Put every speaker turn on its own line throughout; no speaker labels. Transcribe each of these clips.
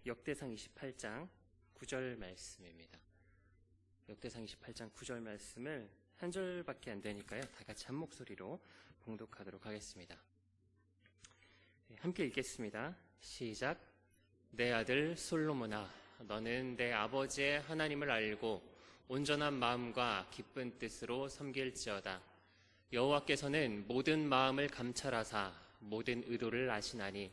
역대상 28장 9절 말씀입니다. 역대상 28장 9절 말씀을 한 절밖에 안 되니까요. 다 같이 한 목소리로 봉독하도록 하겠습니다. 함께 읽겠습니다. 시작. 내 아들 솔로몬아, 너는 내 아버지의 하나님을 알고 온전한 마음과 기쁜 뜻으로 섬길지어다. 여호와께서는 모든 마음을 감찰하사 모든 의도를 아시나니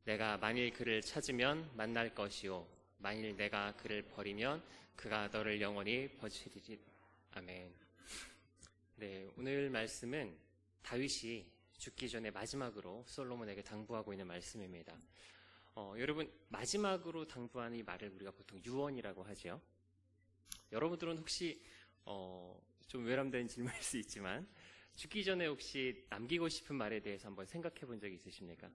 내가 만일 그를 찾으면 만날 것이요 만일 내가 그를 버리면 그가 너를 영원히 버리리라. 아멘. 네, 오늘 말씀은 다윗이 죽기 전에 마지막으로 솔로몬에게 당부하고 있는 말씀입니다. 여러분, 마지막으로 당부하는 이 말을 우리가 보통 유언이라고 하죠. 여러분들은 혹시 좀 외람된 질문일 수 있지만 죽기 전에 혹시 남기고 싶은 말에 대해서 한번 생각해 본 적이 있으십니까?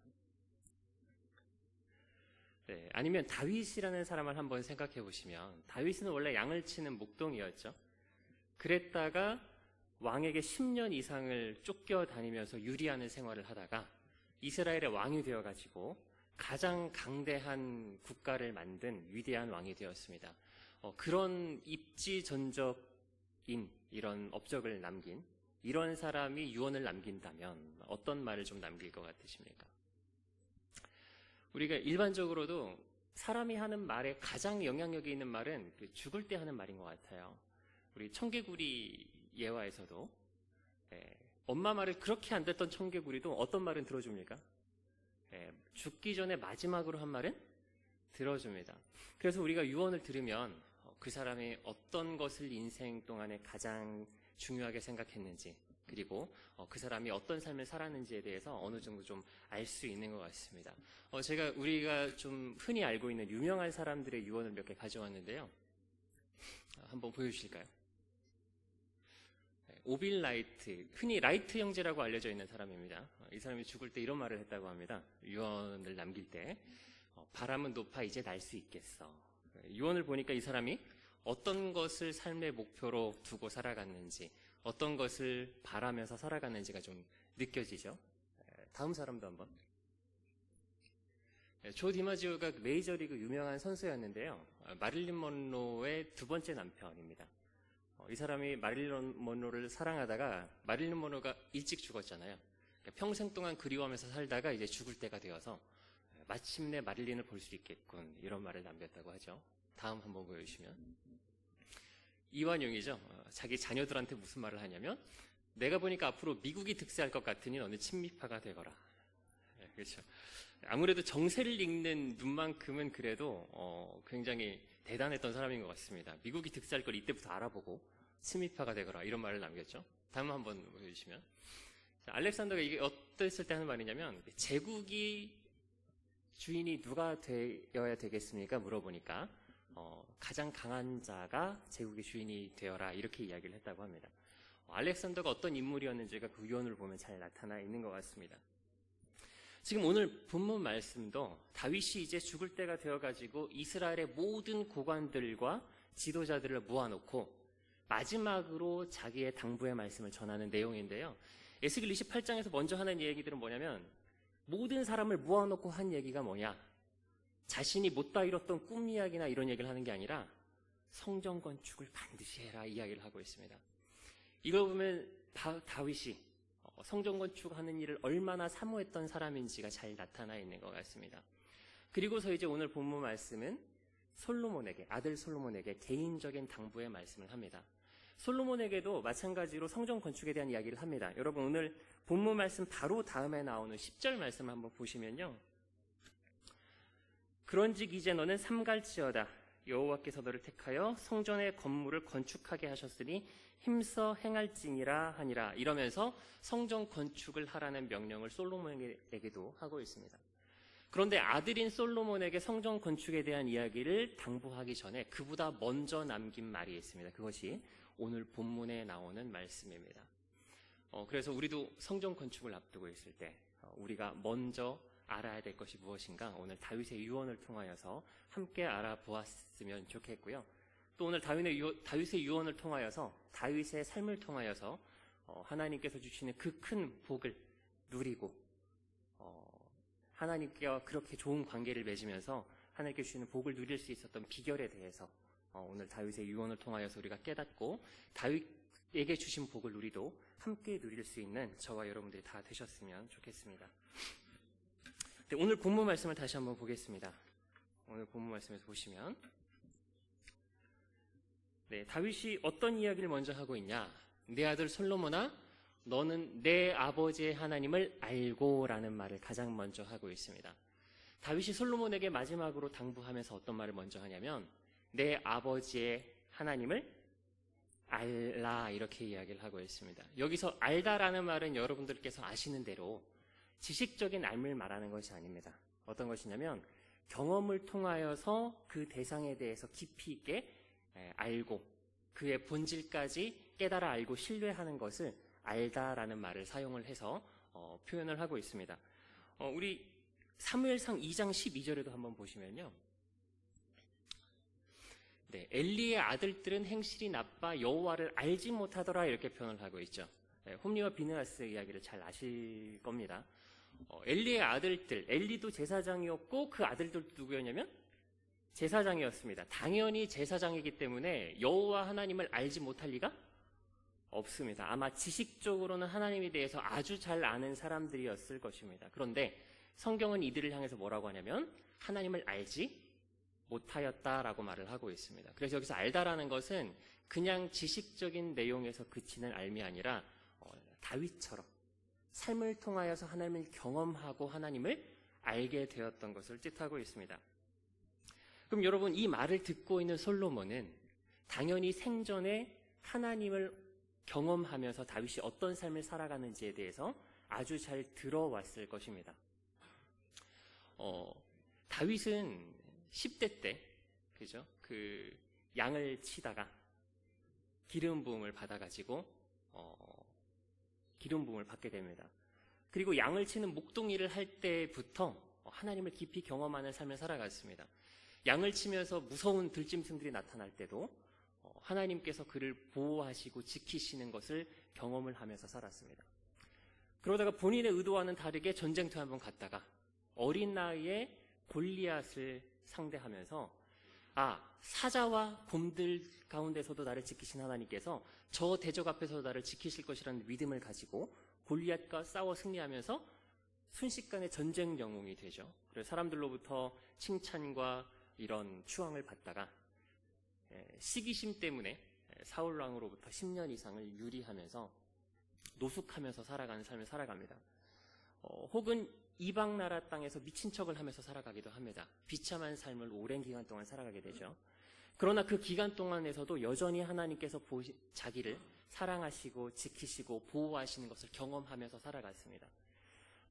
네, 아니면 다윗이라는 사람을 한번 생각해 보시면, 다윗은 원래 양을 치는 목동이었죠. 그랬다가 왕에게 10년 이상을 쫓겨다니면서 유리하는 생활을 하다가 이스라엘의 왕이 되어가지고 가장 강대한 국가를 만든 위대한 왕이 되었습니다. 그런 입지전적인 이런 업적을 남긴 이런 사람이 유언을 남긴다면 어떤 말을 좀 남길 것 같으십니까? 우리가 일반적으로도 사람이 하는 말에 가장 영향력이 있는 말은 죽을 때 하는 말인 것 같아요. 우리 청개구리 예화에서도 엄마 말을 그렇게 안 듣던 청개구리도 어떤 말은 들어줍니까? 죽기 전에 마지막으로 한 말은 들어줍니다. 그래서 우리가 유언을 들으면 그 사람이 어떤 것을 인생 동안에 가장 중요하게 생각했는지, 그리고 그 사람이 어떤 삶을 살았는지에 대해서 어느 정도 좀 알 수 있는 것 같습니다. 우리가 좀 흔히 알고 있는 유명한 사람들의 유언을 몇 개 가져왔는데요. 한번 보여주실까요? 오빌 라이트, 흔히 라이트 형제라고 알려져 있는 사람입니다. 이 사람이 죽을 때 이런 말을 했다고 합니다. 유언을 남길 때, 바람은 높아 이제 날 수 있겠어. 유언을 보니까 이 사람이 어떤 것을 삶의 목표로 두고 살아갔는지, 어떤 것을 바라면서 살아갔는지가 좀 느껴지죠. 다음 사람도 한번. 조 디마지오가 메이저리그 유명한 선수였는데요. 마릴린 먼로의 두 번째 남편입니다. 이 사람이 마릴린 먼로를 사랑하다가 마릴린 먼로가 일찍 죽었잖아요. 평생 동안 그리워하면서 살다가 이제 죽을 때가 되어서 마침내 마릴린을 볼 수 있겠군, 이런 말을 남겼다고 하죠. 다음 한번 보여주시면. 이완용이죠. 자기 자녀들한테 무슨 말을 하냐면, 내가 보니까 앞으로 미국이 득세할 것 같으니 너는 친미파가 되거라. 그렇죠. 아무래도 정세를 읽는 눈만큼은 그래도 굉장히 대단했던 사람인 것 같습니다. 미국이 득세할 걸 이때부터 알아보고 친미파가 되거라, 이런 말을 남겼죠. 다음 한번 보여주시면. 알렉산더가 이게 어땠을 때 하는 말이냐면, 제국이 주인이 누가 되어야 되겠습니까? 물어보니까 가장 강한 자가 제국의 주인이 되어라, 이렇게 이야기를 했다고 합니다. 알렉산더가 어떤 인물이었는지가 그 유언을 보면 잘 나타나 있는 것 같습니다. 지금 오늘 본문 말씀도 다윗이 이제 죽을 때가 되어가지고 이스라엘의 모든 고관들과 지도자들을 모아놓고 마지막으로 자기의 당부의 말씀을 전하는 내용인데요. 에스겔 28장에서 먼저 하는 얘기들은 뭐냐면, 모든 사람을 모아놓고 한 얘기가 뭐냐, 자신이 못다 이뤘던 꿈 이야기나 이런 얘기를 하는 게 아니라 성전 건축을 반드시 해라, 이야기를 하고 있습니다. 이걸 보면 다윗이 성전 건축하는 일을 얼마나 사모했던 사람인지가 잘 나타나 있는 것 같습니다. 그리고서 이제 오늘 본문 말씀은 솔로몬에게, 아들 솔로몬에게 개인적인 당부의 말씀을 합니다. 솔로몬에게도 마찬가지로 성전 건축에 대한 이야기를 합니다. 여러분, 오늘 본문 말씀 바로 다음에 나오는 10절 말씀 한번 보시면요. 그런즉 이제 너는 삼갈지어다. 여호와께서 너를 택하여 성전의 건물을 건축하게 하셨으니 힘써 행할지니라 하니라. 이러면서 성전 건축을 하라는 명령을 솔로몬에게도 하고 있습니다. 그런데 아들인 솔로몬에게 성전 건축에 대한 이야기를 당부하기 전에 그보다 먼저 남긴 말이 있습니다. 그것이 오늘 본문에 나오는 말씀입니다. 그래서 우리도 성전 건축을 앞두고 있을 때 우리가 먼저 알아야 될 것이 무엇인가, 오늘 다윗의 유언을 통하여서 함께 알아보았으면 좋겠고요. 또 오늘 다윗의 유언을 통하여서, 다윗의 삶을 통하여서 하나님께서 주시는 그 큰 복을 누리고 하나님께와 그렇게 좋은 관계를 맺으면서 하나님께 주시는 복을 누릴 수 있었던 비결에 대해서 오늘 다윗의 유언을 통하여서 우리가 깨닫고 다윗에게 주신 복을 우리도 함께 누릴 수 있는 저와 여러분들이 다 되셨으면 좋겠습니다. 네, 오늘 본문 말씀을 다시 한번 보겠습니다. 오늘 본문 말씀에서 보시면 네, 다윗이 어떤 이야기를 먼저 하고 있냐? 내 아들 솔로몬아, 너는 내 아버지의 하나님을 알고 라는 말을 가장 먼저 하고 있습니다. 다윗이 솔로몬에게 마지막으로 당부하면서 어떤 말을 먼저 하냐면 내 아버지의 하나님을 알라 이렇게 이야기를 하고 있습니다. 여기서 알다라는 말은 여러분들께서 아시는 대로 지식적인 알을 말하는 것이 아닙니다. 어떤 것이냐면 경험을 통하여서 그 대상에 대해서 깊이 있게 알고 그의 본질까지 깨달아 알고 신뢰하는 것을 알다라는 말을 사용을 해서 표현을 하고 있습니다. 우리 사무엘상 2장 12절에도 한번 보시면요. 네, 엘리의 아들들은 행실이 나빠 여호와를 알지 못하더라 이렇게 표현을 하고 있죠. 홈리와 비느하스 이야기를 잘 아실 겁니다. 엘리의 아들들, 엘리도 제사장이었고 그 아들들도 누구였냐면 제사장이었습니다. 당연히 제사장이기 때문에 여호와 하나님을 알지 못할 리가 없습니다. 아마 지식적으로는 하나님에 대해서 아주 잘 아는 사람들이었을 것입니다. 그런데 성경은 이들을 향해서 뭐라고 하냐면 하나님을 알지 못하였다라고 말을 하고 있습니다. 그래서 여기서 알다라는 것은 그냥 지식적인 내용에서 그치는 알미 아니라 다윗처럼 삶을 통하여서 하나님을 경험하고 하나님을 알게 되었던 것을 뜻하고 있습니다. 그럼 여러분 이 말을 듣고 있는 솔로몬은 당연히 생전에 하나님을 경험하면서 다윗이 어떤 삶을 살아가는지에 대해서 아주 잘 들어왔을 것입니다. 다윗은 10대 때, 그죠? 그 양을 치다가 기름 부음을 받아가지고 기름 부음을 받게 됩니다. 그리고 양을 치는 목동이를 할 때부터 하나님을 깊이 경험하는 삶을 살아갔습니다. 양을 치면서 무서운 들짐승들이 나타날 때도 하나님께서 그를 보호하시고 지키시는 것을 경험을 하면서 살았습니다. 그러다가 본인의 의도와는 다르게 전쟁터에 한번 갔다가 어린 나이에 골리앗을 상대하면서 사자와 곰들 가운데서도 나를 지키신 하나님께서 저 대적 앞에서도 나를 지키실 것이라는 믿음을 가지고 골리앗과 싸워 승리하면서 순식간에 전쟁 영웅이 되죠. 그래서 사람들로부터 칭찬과 이런 추앙을 받다가 시기심 때문에 사울 왕으로부터 10년 이상을 유리하면서 노숙하면서 살아가는 삶을 살아갑니다. 혹은 이방 나라 땅에서 미친 척을 하면서 살아가기도 합니다. 비참한 삶을 오랜 기간 동안 살아가게 되죠. 그러나 그 기간 동안에서도 여전히 하나님께서 자기를 사랑하시고 지키시고 보호하시는 것을 경험하면서 살아갔습니다.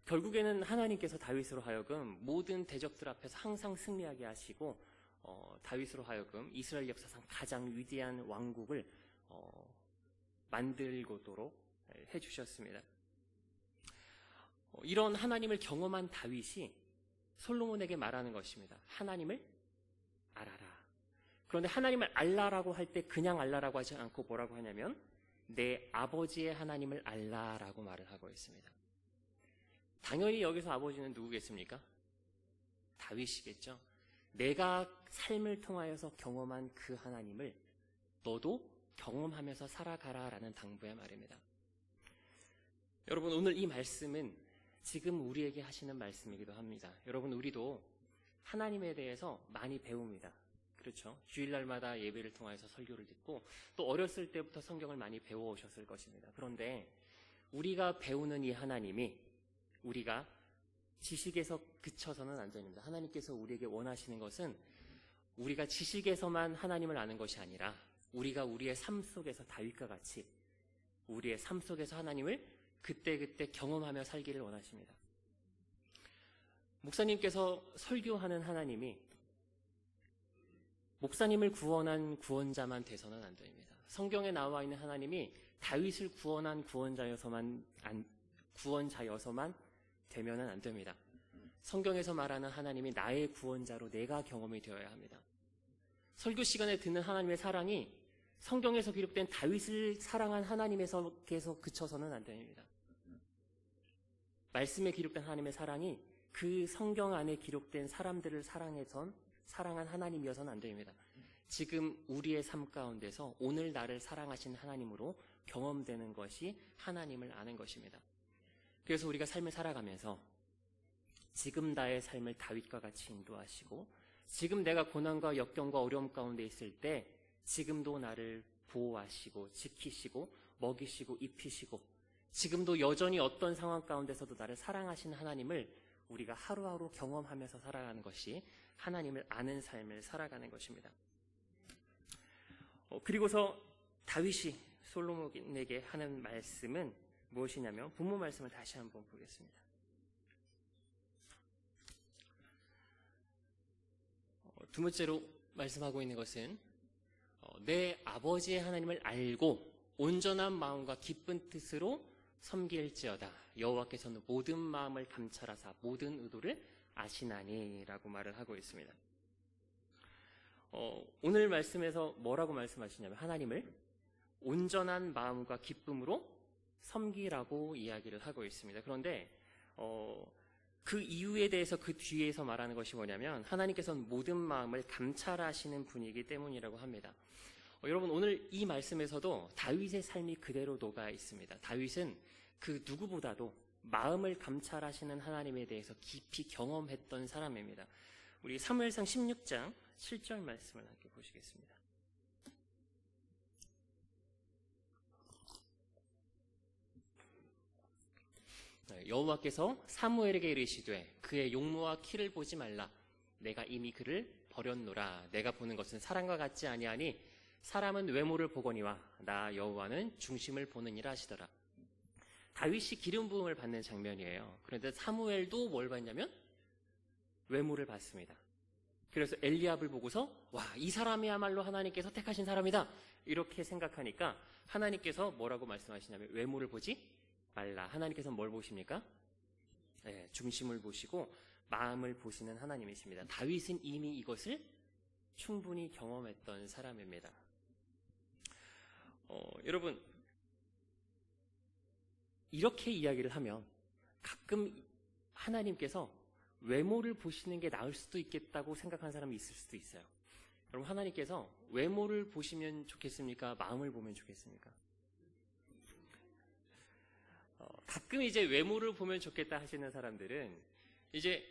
결국에는 하나님께서 다윗으로 하여금 모든 대적들 앞에서 항상 승리하게 하시고 다윗으로 하여금 이스라엘 역사상 가장 위대한 왕국을 만들고도록 해주셨습니다. 이런 하나님을 경험한 다윗이 솔로몬에게 말하는 것입니다. 하나님을 알아라. 그런데 하나님을 알라라고 할 때 그냥 알라라고 하지 않고 뭐라고 하냐면 내 아버지의 하나님을 알라라고 말을 하고 있습니다. 당연히 여기서 아버지는 누구겠습니까? 다윗이겠죠. 내가 삶을 통하여서 경험한 그 하나님을 너도 경험하면서 살아가라라는 당부의 말입니다. 여러분 오늘 이 말씀은 지금 우리에게 하시는 말씀이기도 합니다. 여러분 우리도 하나님에 대해서 많이 배웁니다. 그렇죠? 주일날마다 예배를 통해서 설교를 듣고 또 어렸을 때부터 성경을 많이 배워오셨을 것입니다. 그런데 우리가 배우는 이 하나님이 우리가 지식에서 그쳐서는 안 됩니다. 하나님께서 우리에게 원하시는 것은 우리가 지식에서만 하나님을 아는 것이 아니라 우리가 우리의 삶 속에서 다윗과 같이 우리의 삶 속에서 하나님을 그때그때 경험하며 살기를 원하십니다. 목사님께서 설교하는 하나님이 목사님을 구원한 구원자만 돼서는 안 됩니다. 성경에 나와 있는 하나님이 다윗을 구원한 구원자여서만 되면은 안 됩니다. 성경에서 말하는 하나님이 나의 구원자로 내가 경험이 되어야 합니다. 설교 시간에 듣는 하나님의 사랑이 성경에서 기록된 다윗을 사랑한 하나님에서 계속 그쳐서는 안 됩니다. 말씀에 기록된 하나님의 사랑이 그 성경 안에 기록된 사람들을 사랑해선 사랑한 하나님이어서는 안 됩니다. 지금 우리의 삶 가운데서 오늘 나를 사랑하신 하나님으로 경험되는 것이 하나님을 아는 것입니다. 그래서 우리가 삶을 살아가면서 지금 나의 삶을 다윗과 같이 인도하시고 지금 내가 고난과 역경과 어려움 가운데 있을 때 지금도 나를 보호하시고 지키시고 먹이시고 입히시고 지금도 여전히 어떤 상황 가운데서도 나를 사랑하시는 하나님을 우리가 하루하루 경험하면서 살아가는 것이 하나님을 아는 삶을 살아가는 것입니다. 그리고서 다윗이 솔로몬에게 하는 말씀은 무엇이냐면 본문 말씀을 다시 한번 보겠습니다. 두 번째로 말씀하고 있는 것은 내 아버지의 하나님을 알고 온전한 마음과 기쁜 뜻으로 섬길지어다. 여호와께서는 모든 마음을 감찰하사 모든 의도를 아시나니 라고 말을 하고 있습니다. 오늘 말씀에서 뭐라고 말씀하시냐면 하나님을 온전한 마음과 기쁨으로 섬기라고 이야기를 하고 있습니다. 그런데 그 이유에 대해서 그 뒤에서 말하는 것이 뭐냐면 하나님께서는 모든 마음을 감찰하시는 분이기 때문이라고 합니다. 여러분 오늘 이 말씀에서도 다윗의 삶이 그대로 녹아 있습니다. 다윗은 그 누구보다도 마음을 감찰하시는 하나님에 대해서 깊이 경험했던 사람입니다. 우리 사무엘상 16장 7절 말씀을 함께 보시겠습니다. 여호와께서 사무엘에게 이르시되 그의 용모와 키를 보지 말라. 내가 이미 그를 버렸노라. 내가 보는 것은 사람과 같지 아니하니 사람은 외모를 보거니와 나 여호와는 중심을 보느니라 하시더라. 다윗이 기름 부음을 받는 장면이에요. 그런데 사무엘도 뭘 봤냐면 외모를 봤습니다. 그래서 엘리압을 보고서 와, 이 사람이야말로 하나님께서 택하신 사람이다 이렇게 생각하니까 하나님께서 뭐라고 말씀하시냐면 외모를 보지 말라. 하나님께서는 뭘 보십니까? 네, 중심을 보시고 마음을 보시는 하나님이십니다. 다윗은 이미 이것을 충분히 경험했던 사람입니다. 여러분 이렇게 이야기를 하면 가끔 하나님께서 외모를 보시는 게 나을 수도 있겠다고 생각하는 사람이 있을 수도 있어요. 여러분 하나님께서 외모를 보시면 좋겠습니까? 마음을 보면 좋겠습니까? 가끔 이제 외모를 보면 좋겠다 하시는 사람들은 이제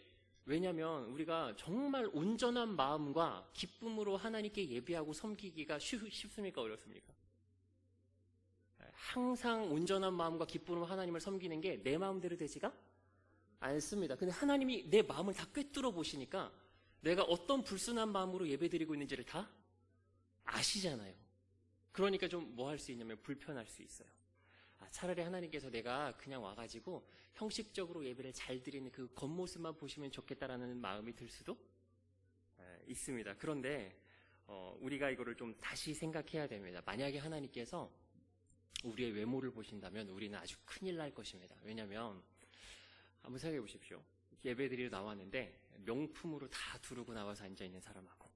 왜냐하면 우리가 정말 온전한 마음과 기쁨으로 하나님께 예배하고 섬기기가 쉽습니까? 어렵습니까? 항상 온전한 마음과 기쁨으로 하나님을 섬기는 게 내 마음대로 되지가 않습니다. 근데 하나님이 내 마음을 다 꿰뚫어 보시니까 내가 어떤 불순한 마음으로 예배드리고 있는지를 다 아시잖아요. 그러니까 좀 뭐 할 수 있냐면 불편할 수 있어요. 차라리 하나님께서 내가 그냥 와가지고 형식적으로 예배를 잘 드리는 그 겉모습만 보시면 좋겠다라는 마음이 들 수도 있습니다. 그런데 우리가 이거를 좀 다시 생각해야 됩니다. 만약에 하나님께서 우리의 외모를 보신다면 우리는 아주 큰일 날 것입니다. 왜냐하면 한번 생각해 보십시오. 예배드리러 나왔는데 명품으로 다 두르고 나와서 앉아있는 사람하고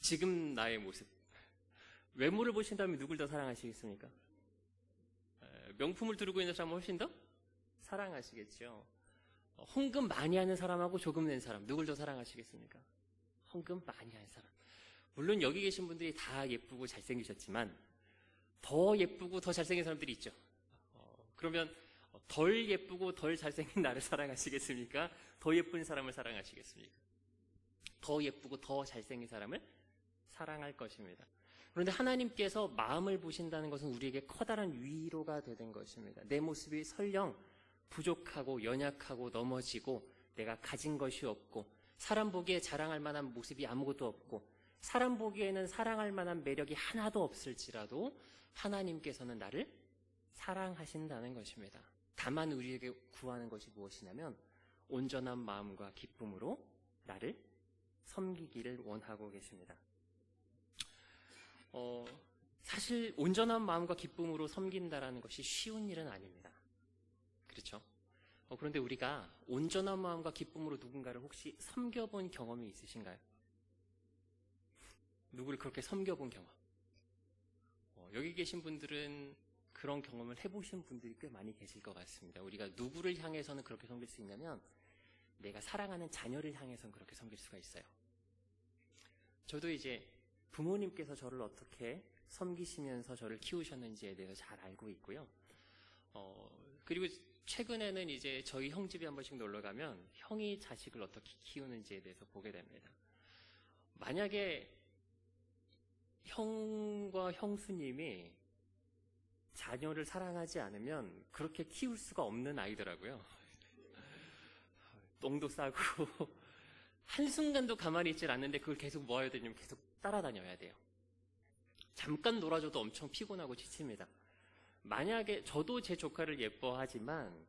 지금 나의 모습 외모를 보신다면 누굴 더 사랑하시겠습니까? 명품을 두르고 있는 사람은 훨씬 더 사랑하시겠죠. 헌금 많이 하는 사람하고 조금 낸 사람 누굴 더 사랑하시겠습니까? 헌금 많이 하는 사람. 물론 여기 계신 분들이 다 예쁘고 잘생기셨지만 더 예쁘고 더 잘생긴 사람들이 있죠. 그러면 덜 예쁘고 덜 잘생긴 나를 사랑하시겠습니까? 더 예쁜 사람을 사랑하시겠습니까? 더 예쁘고 더 잘생긴 사람을 사랑할 것입니다. 그런데 하나님께서 마음을 보신다는 것은 우리에게 커다란 위로가 되는 것입니다. 내 모습이 설령 부족하고 연약하고 넘어지고 내가 가진 것이 없고 사람 보기에 자랑할 만한 모습이 아무것도 없고 사람 보기에는 사랑할 만한 매력이 하나도 없을지라도 하나님께서는 나를 사랑하신다는 것입니다. 다만 우리에게 구하는 것이 무엇이냐면 온전한 마음과 기쁨으로 나를 섬기기를 원하고 계십니다. 사실 온전한 마음과 기쁨으로 섬긴다라는 것이 쉬운 일은 아닙니다. 그렇죠? 그런데 우리가 온전한 마음과 기쁨으로 누군가를 혹시 섬겨본 경험이 있으신가요? 누구를 그렇게 섬겨본 경험? 여기 계신 분들은 그런 경험을 해보신 분들이 꽤 많이 계실 것 같습니다. 우리가 누구를 향해서는 그렇게 섬길 수 있냐면 내가 사랑하는 자녀를 향해서는 그렇게 섬길 수가 있어요. 저도 이제 부모님께서 저를 어떻게 섬기시면서 저를 키우셨는지에 대해서 잘 알고 있고요. 그리고 최근에는 이제 저희 형 집에 한 번씩 놀러 가면 형이 자식을 어떻게 키우는지에 대해서 보게 됩니다. 만약에 형과 형수님이 자녀를 사랑하지 않으면 그렇게 키울 수가 없는 아이더라고요. 똥도 싸고 한순간도 가만히 있질 않는데 그걸 계속 뭐 해야 되냐면 계속 따라다녀야 돼요. 잠깐 놀아줘도 엄청 피곤하고 지칩니다. 만약에 저도 제 조카를 예뻐하지만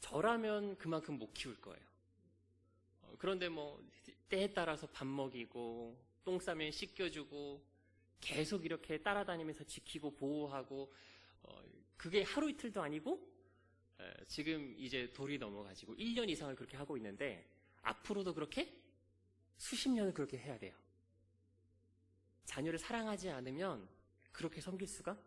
저라면 그만큼 못 키울 거예요. 그런데 뭐 때에 따라서 밥 먹이고 똥 싸면 씻겨주고 계속 이렇게 따라다니면서 지키고 보호하고 그게 하루 이틀도 아니고 지금 이제 돌이 넘어가지고 1년 이상을 그렇게 하고 있는데 앞으로도 그렇게 수십 년을 그렇게 해야 돼요. 자녀를 사랑하지 않으면 그렇게 섬길 수가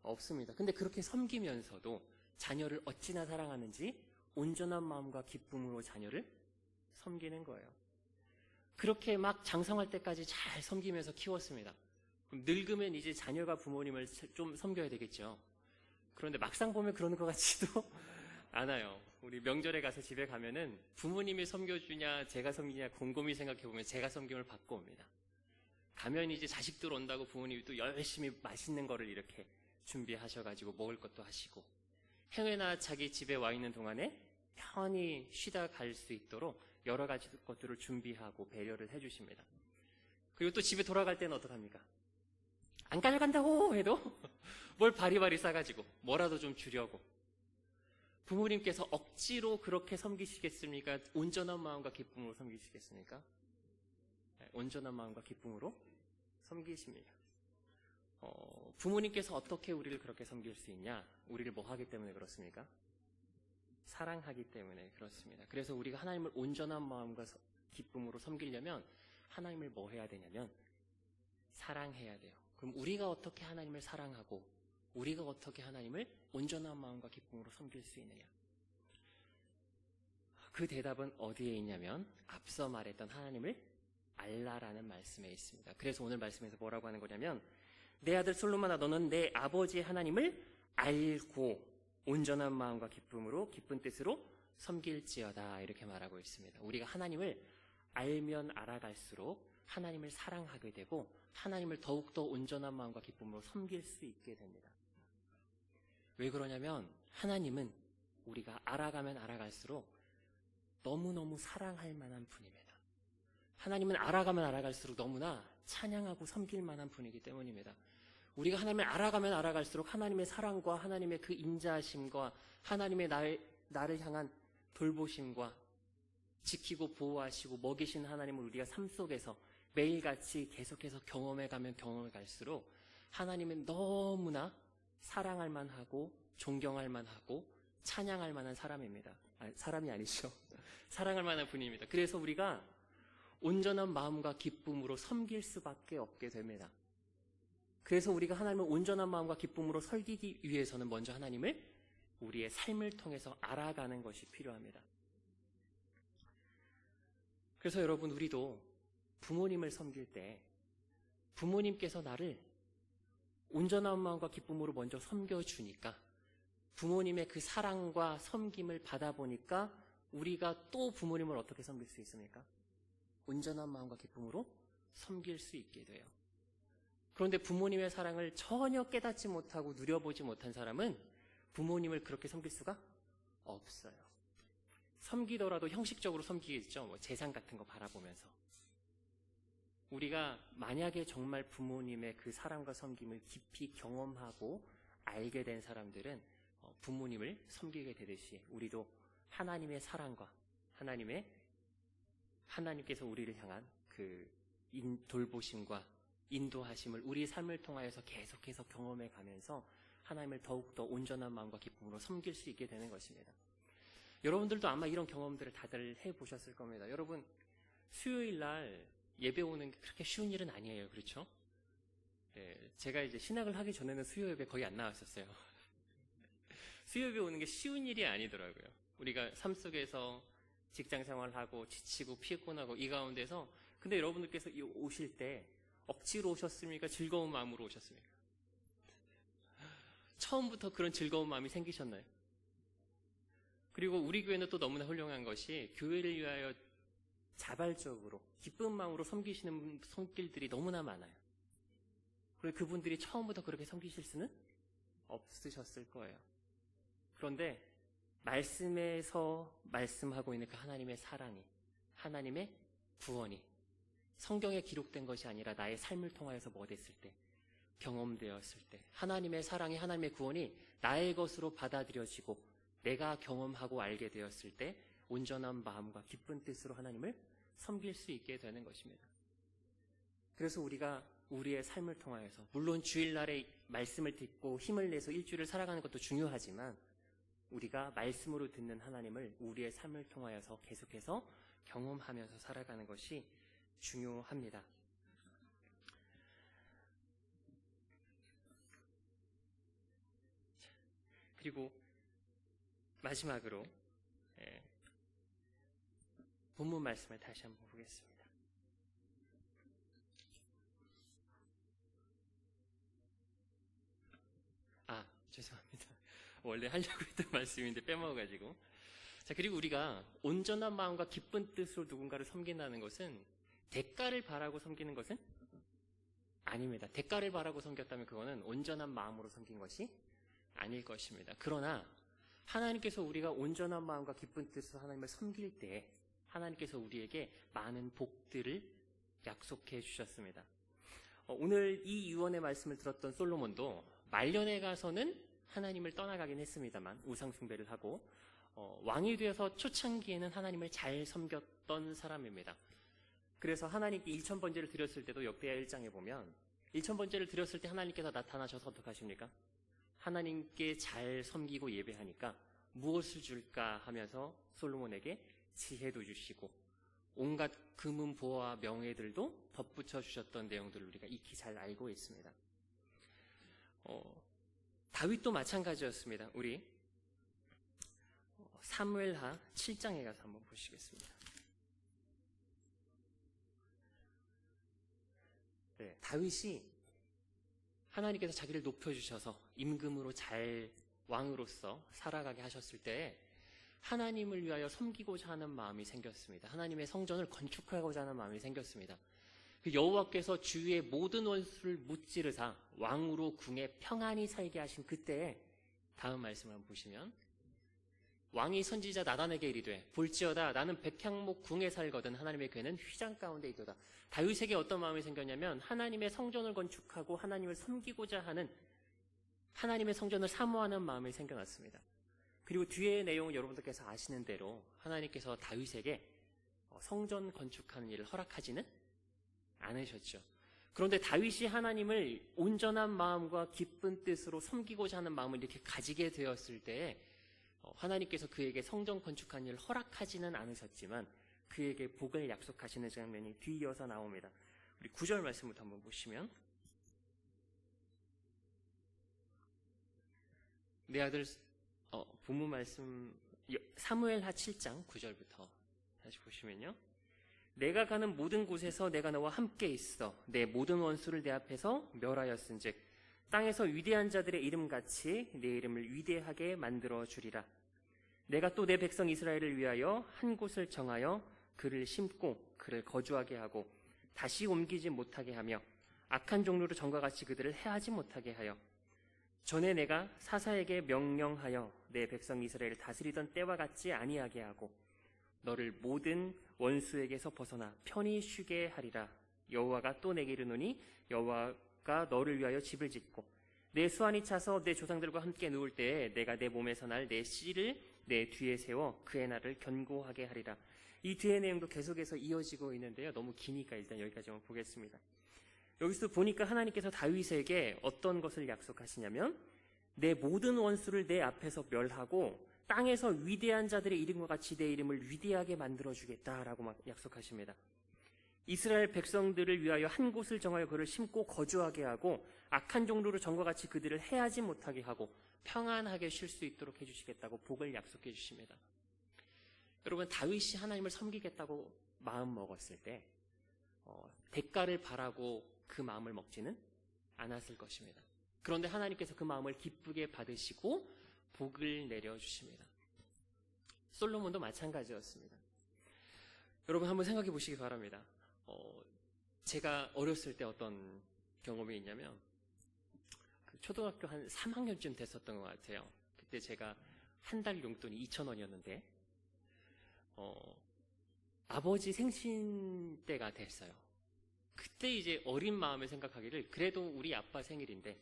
없습니다. 근데 그렇게 섬기면서도 자녀를 어찌나 사랑하는지 온전한 마음과 기쁨으로 자녀를 섬기는 거예요. 그렇게 막 장성할 때까지 잘 섬기면서 키웠습니다. 그럼 늙으면 이제 자녀가 부모님을 좀 섬겨야 되겠죠. 그런데 막상 보면 그러는 것 같지도 않아요. 우리 명절에 가서 집에 가면은 부모님이 섬겨주냐 제가 섬기냐 곰곰이 생각해보면 제가 섬김을 받고 옵니다. 가면 이제 자식들 온다고 부모님이 또 열심히 맛있는 거를 이렇게 준비하셔가지고 먹을 것도 하시고 행여나 자기 집에 와 있는 동안에 편히 쉬다 갈 수 있도록 여러 가지 것들을 준비하고 배려를 해주십니다. 그리고 또 집에 돌아갈 때는 어떡합니까? 안 가져간다고 해도 뭘 바리바리 싸가지고 뭐라도 좀 주려고. 부모님께서 억지로 그렇게 섬기시겠습니까? 온전한 마음과 기쁨으로 섬기시겠습니까? 네, 온전한 마음과 기쁨으로 섬기십니다. 부모님께서 어떻게 우리를 그렇게 섬길 수 있냐? 우리를 뭐 하기 때문에 그렇습니까? 사랑하기 때문에 그렇습니다. 그래서 우리가 하나님을 온전한 마음과 기쁨으로 섬기려면 하나님을 뭐 해야 되냐면 사랑해야 돼요. 그럼 우리가 어떻게 하나님을 사랑하고 우리가 어떻게 하나님을 온전한 마음과 기쁨으로 섬길 수 있느냐? 그 대답은 어디에 있냐면 앞서 말했던 하나님을 알라라는 말씀에 있습니다. 그래서 오늘 말씀에서 뭐라고 하는 거냐면 내 아들 솔로몬아 너는 내 아버지 하나님을 알고 온전한 마음과 기쁨으로 기쁜 뜻으로 섬길지어다 이렇게 말하고 있습니다. 우리가 하나님을 알면 알아갈수록 하나님을 사랑하게 되고 하나님을 더욱더 온전한 마음과 기쁨으로 섬길 수 있게 됩니다. 왜 그러냐면 하나님은 우리가 알아가면 알아갈수록 너무너무 사랑할 만한 분입니다. 하나님은 알아가면 알아갈수록 너무나 찬양하고 섬길 만한 분이기 때문입니다. 우리가 하나님을 알아가면 알아갈수록 하나님의 사랑과 하나님의 그 인자하심과 하나님의 나를 향한 돌보심과 지키고 보호하시고 먹이신 하나님을 우리가 삶 속에서 매일같이 계속해서 경험해가면 경험해 갈수록 하나님은 너무나 사랑할 만하고 존경할 만하고 찬양할 만한 사람입니다. 사람이 아니죠. 사랑할 만한 분입니다. 그래서 우리가 온전한 마음과 기쁨으로 섬길 수밖에 없게 됩니다. 그래서 우리가 하나님을 온전한 마음과 기쁨으로 섬기기 위해서는 먼저 하나님을 우리의 삶을 통해서 알아가는 것이 필요합니다. 그래서 여러분 우리도 부모님을 섬길 때 부모님께서 나를 온전한 마음과 기쁨으로 먼저 섬겨주니까 부모님의 그 사랑과 섬김을 받아보니까 우리가 또 부모님을 어떻게 섬길 수 있습니까? 온전한 마음과 기쁨으로 섬길 수 있게 돼요. 그런데 부모님의 사랑을 전혀 깨닫지 못하고 누려보지 못한 사람은 부모님을 그렇게 섬길 수가 없어요. 섬기더라도 형식적으로 섬기겠죠. 뭐 재산 같은 거 바라보면서. 우리가 만약에 정말 부모님의 그 사랑과 섬김을 깊이 경험하고 알게 된 사람들은 부모님을 섬기게 되듯이 우리도 하나님의 사랑과 하나님께서 우리를 향한 그 돌보심과 인도하심을 우리 삶을 통하여서 계속해서 경험해 가면서 하나님을 더욱더 온전한 마음과 기쁨으로 섬길 수 있게 되는 것입니다. 여러분들도 아마 이런 경험들을 다들 해보셨을 겁니다. 여러분 수요일 날 예배 오는 게 그렇게 쉬운 일은 아니에요. 그렇죠? 네, 제가 이제 신학을 하기 전에는 수요 예배 거의 안 나왔었어요. 수요 예배 오는 게 쉬운 일이 아니더라고요. 우리가 삶 속에서 직장 생활하고 지치고 피곤하고 이 가운데서 근데 여러분들께서 오실 때 억지로 오셨습니까? 즐거운 마음으로 오셨습니까? 처음부터 그런 즐거운 마음이 생기셨나요? 그리고 우리 교회는 또 너무나 훌륭한 것이 교회를 위하여 자발적으로 기쁜 마음으로 섬기시는 손길들이 너무나 많아요. 그리고 그분들이 처음부터 그렇게 섬기실 수는 없으셨을 거예요. 그런데 말씀에서 말씀하고 있는 그 하나님의 사랑이, 하나님의 구원이 성경에 기록된 것이 아니라 나의 삶을 통하여서 뭐 됐을 때, 경험되었을 때, 하나님의 사랑이, 하나님의 구원이 나의 것으로 받아들여지고 내가 경험하고 알게 되었을 때 온전한 마음과 기쁜 뜻으로 하나님을 섬길 수 있게 되는 것입니다. 그래서 우리가 우리의 삶을 통하여서, 물론 주일날에 말씀을 듣고 힘을 내서 일주일을 살아가는 것도 중요하지만 우리가 말씀으로 듣는 하나님을 우리의 삶을 통하여서 계속해서 경험하면서 살아가는 것이 중요합니다. 그리고 마지막으로 본문 말씀을 다시 한번 보겠습니다. 죄송합니다. 원래 하려고 했던 말씀인데 빼먹어가지고. 자, 그리고 우리가 온전한 마음과 기쁜 뜻으로 누군가를 섬긴다는 것은 대가를 바라고 섬기는 것은 아닙니다. 대가를 바라고 섬겼다면 그거는 온전한 마음으로 섬긴 것이 아닐 것입니다. 그러나 하나님께서 우리가 온전한 마음과 기쁜 뜻으로 하나님을 섬길 때 하나님께서 우리에게 많은 복들을 약속해 주셨습니다. 오늘 이 유언의 말씀을 들었던 솔로몬도 말년에 가서는 하나님을 떠나가긴 했습니다만 우상 숭배를 하고 왕이 되어서 초창기에는 하나님을 잘 섬겼던 사람입니다. 그래서 하나님께 1000번제를 드렸을 때도 역대하 1장에 보면 1000번제를 드렸을 때 하나님께서 나타나셔서 어떡하십니까? 하나님께 잘 섬기고 예배하니까 무엇을 줄까 하면서 솔로몬에게 지혜도 주시고 온갖 금은 보화와 명예들도 덧붙여 주셨던 내용들을 우리가 익히 잘 알고 있습니다. 다윗도 마찬가지였습니다. 우리 사무엘하 7장에 가서 한번 보시겠습니다. 네, 다윗이 하나님께서 자기를 높여주셔서 임금으로 잘 왕으로서 살아가게 하셨을 때 하나님을 위하여 섬기고자 하는 마음이 생겼습니다. 하나님의 성전을 건축하고자 하는 마음이 생겼습니다. 그 여호와께서 주위의 모든 원수를 무찌르사 왕으로 궁에 평안히 살게 하신 그때에 다음 말씀을 한번 보시면 왕이 선지자 나단에게 이르되 볼지어다 나는 백향목 궁에 살거든 하나님의 궤는 휘장 가운데 있도다. 다윗에게 어떤 마음이 생겼냐면 하나님의 성전을 건축하고 하나님을 섬기고자 하는 하나님의 성전을 사모하는 마음이 생겨났습니다. 그리고 뒤의 내용은 여러분들께서 아시는 대로 하나님께서 다윗에게 성전 건축하는 일을 허락하지는 않으셨죠. 그런데 다윗이 하나님을 온전한 마음과 기쁜 뜻으로 섬기고자 하는 마음을 이렇게 가지게 되었을 때 하나님께서 그에게 성전 건축하는 일을 허락하지는 않으셨지만 그에게 복을 약속하시는 장면이 뒤이어서 나옵니다. 우리 9절 말씀부터 한번 보시면 내 아들 본문 말씀 사무엘하 7장 9절부터 다시 보시면요. 내가 가는 모든 곳에서 내가 너와 함께 있어 내 모든 원수를 내 앞에서 멸하였은즉 땅에서 위대한 자들의 이름같이 내 이름을 위대하게 만들어 주리라. 내가 또 내 백성 이스라엘을 위하여 한 곳을 정하여 그를 심고 그를 거주하게 하고 다시 옮기지 못하게 하며 악한 종류로 전과 같이 그들을 해하지 못하게 하여 전에 내가 사사에게 명령하여 내 백성 이스라엘을 다스리던 때와 같지 아니하게 하고 너를 모든 원수에게서 벗어나 편히 쉬게 하리라. 여호와가 또 내게 이르노니 여호와가 너를 위하여 집을 짓고 내 수완이 차서 내 조상들과 함께 누울 때에 내가 내 몸에서 날 내 씨를 내 뒤에 세워 그의 날을 견고하게 하리라. 이 뒤의 내용도 계속해서 이어지고 있는데요. 너무 기니까 일단 여기까지만 보겠습니다. 여기서 보니까 하나님께서 다윗에게 어떤 것을 약속하시냐면 내 모든 원수를 내 앞에서 멸하고 땅에서 위대한 자들의 이름과 같이 내 이름을 위대하게 만들어주겠다라고 막 약속하십니다. 이스라엘 백성들을 위하여 한 곳을 정하여 그를 심고 거주하게 하고 악한 종류로 전과 같이 그들을 해하지 못하게 하고 평안하게 쉴 수 있도록 해주시겠다고 복을 약속해 주십니다. 여러분 다윗이 하나님을 섬기겠다고 마음 먹었을 때 대가를 바라고 그 마음을 먹지는 않았을 것입니다. 그런데 하나님께서 그 마음을 기쁘게 받으시고 복을 내려주십니다. 솔로몬도 마찬가지였습니다. 여러분 한번 생각해 보시기 바랍니다. 제가 어렸을 때 어떤 경험이 있냐면 초등학교 한 3학년쯤 됐었던 것 같아요. 그때 제가 한 달 용돈이 2,000원이었는데 아버지 생신 때가 됐어요. 그때 이제 어린 마음에 생각하기를 그래도 우리 아빠 생일인데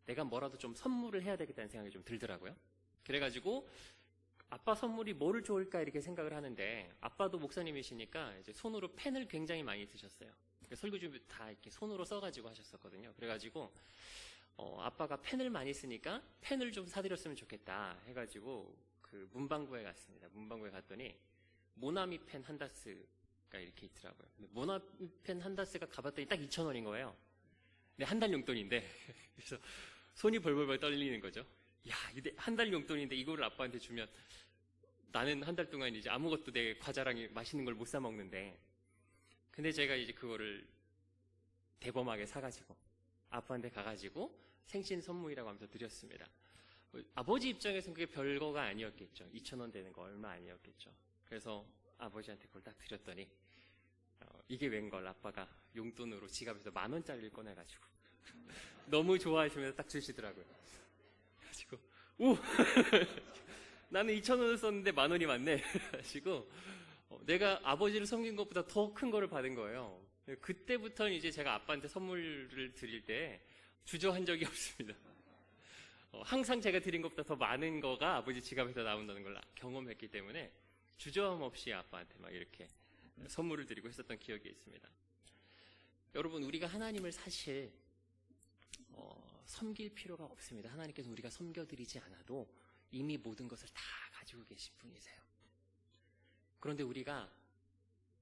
내가 뭐라도 좀 선물을 해야 되겠다는 생각이 좀 들더라고요. 그래가지고 아빠 선물이 뭐를 좋을까 이렇게 생각을 하는데 아빠도 목사님이시니까 이제 손으로 펜을 굉장히 많이 쓰셨어요. 설교 준비 다 이렇게 손으로 써가지고 하셨었거든요. 그래가지고 아빠가 펜을 많이 쓰니까 펜을 좀 사드렸으면 좋겠다 해가지고 그 문방구에 갔습니다. 문방구에 갔더니 모나미 펜 한 다스가 이렇게 있더라고요. 모나미 펜 한 다스가 가봤더니 딱 2,000원인 거예요. 근데 한 달 용돈인데 그래서 손이 벌벌벌 떨리는 거죠. 야, 한 달 용돈인데 이거를 아빠한테 주면 나는 한 달 동안 이제 아무것도 내 과자랑 맛있는 걸 못 사 먹는데 근데 제가 이제 그거를 대범하게 사가지고 아빠한테 가가지고 생신 선물이라고 하면서 드렸습니다. 아버지 입장에서는 그게 별거가 아니었겠죠. 2,000원 되는 거 얼마 아니었겠죠. 그래서 아버지한테 그걸 딱 드렸더니 이게 웬걸 아빠가 용돈으로 지갑에서 10,000원짜리를 꺼내가지고 너무 좋아하시면서 딱 주시더라고요. 그래가지고 오! 나는 2,000원을 썼는데 10,000원이 맞네. 그래가지고 내가 아버지를 섬긴 것보다 더 큰 거를 받은 거예요. 그때부터는 이제 제가 아빠한테 선물을 드릴 때 주저한 적이 없습니다. 항상 제가 드린 것보다 더 많은 거가 아버지 지갑에서 나온다는 걸 경험했기 때문에 주저함 없이 아빠한테 막 이렇게 선물을 드리고 했었던 기억이 있습니다. 여러분, 우리가 하나님을 사실 섬길 필요가 없습니다. 하나님께서 우리가 섬겨드리지 않아도 이미 모든 것을 다 가지고 계신 분이세요. 그런데 우리가